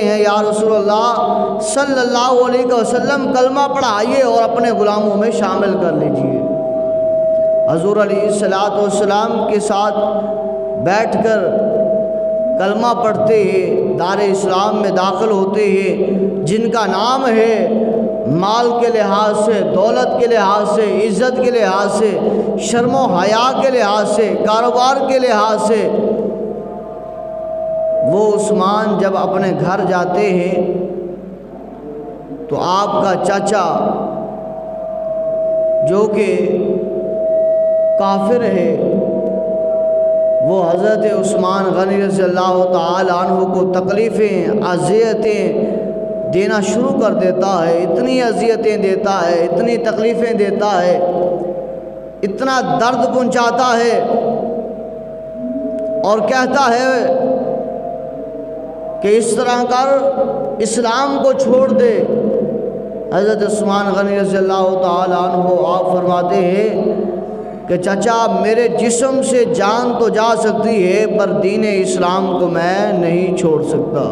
हैं या रसूलल्लाह सल्लल्लाहु अलैहि वसल्लम कलमा पढ़ाइए और अपने ग़ुलामों में शामिल कर लीजिए। हज़ूर अलैहिस्सलातु वस्सलाम के साथ बैठकर कलमा पढ़ते हैं, दार इस्लाम में दाखिल होते हैं, जिनका नाम है माल के लिहाज से, दौलत के लिहाज से, इज़्ज़त के लिहाज से, शर्म व हया के लिहाज से, कारोबार के लिहाज से, वो उस्मान जब अपने घर जाते हैं तो आपका चाचा जो कि काफिर है वो हज़रत उस्मान गनी रज़ियल्लाहु ताला अन्हु को तकलीफ़ें, अज़ियतें देना शुरू कर देता है। इतनी अज़ियतें देता है, इतनी तकलीफ़ें देता है, इतना दर्द पहुंचाता है और कहता है कि इस तरह कर इस्लाम को छोड़ दे। हज़रत उस्मान गनी रज़ियल्लाहु ताला अन्हु आप फरमाते हैं कि चाचा मेरे जिस्म से जान तो जा सकती है पर दीन इस्लाम को मैं नहीं छोड़ सकता,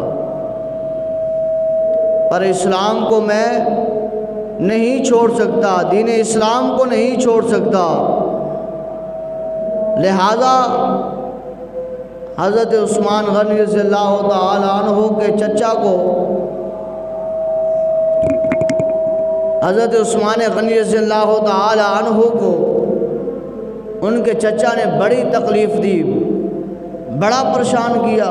पर इस्लाम को मैं नहीं छोड़ सकता, दीन इस्लाम को नहीं छोड़ सकता। लिहाजा हज़रत उस्मान गनी रज़ियल्लाहु ताला अन्हु के चचा को, हज़रत उस्मान गनी रज़ियल्लाहु ताला अन्हु को उनके चचा ने बड़ी तकलीफ़ दी, बड़ा परेशान किया,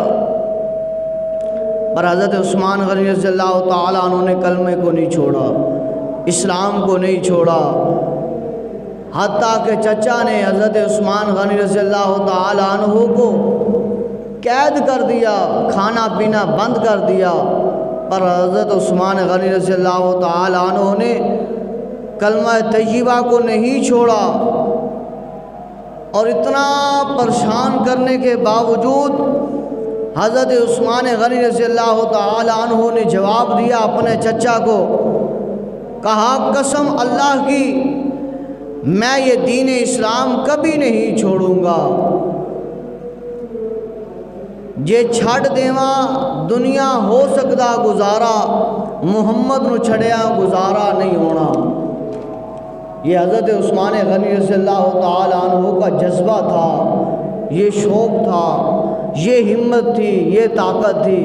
पर हज़रत उस्मान गनी रज़ियल्लाहु ताला अन्हु ने कलमे को नहीं छोड़ा, इस्लाम को नहीं छोड़ा। हत्ता के चचा ने हज़रत उस्मान गनी रज़ियल्लाहु ताला अन्हु को कैद कर दिया, खाना पीना बंद कर दिया, पर हज़रत उस्मान गनी रज़ियल्लाहु ताला अन्हु ने कलमा तय्यबा को नहीं छोड़ा। और इतना परेशान करने के बावजूद हज़रत उस्मान गनी रज़ियल्लाहु ताला अन्हु ने जवाब दिया अपने चचा को, कहा कसम अल्लाह की मैं ये दीन इस्लाम कभी नहीं छोड़ूंगा, जे छड़ देवा दुनिया हो सकता गुजारा, मुहम्मद नू छड़िया गुजारा नहीं होना। ये हज़रत उस्मान गनी रज़ियल्लाहु ताला अन्हु का जज्बा था, ये शौक़ था, ये हिम्मत थी, ये ताकत थी।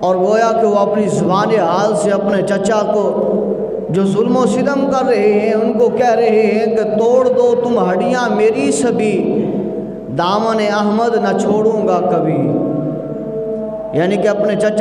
और गोया कि वो अपनी ज़ुबान हाल से अपने चचा को जो जुल्म व सितम कर रहे हैं उनको कह रहे हैं कि तोड़ दो तुम हड्डियाँ मेरी सभी, दामन अहमद न छोड़ूंगा कभी। यानी कि अपने चचा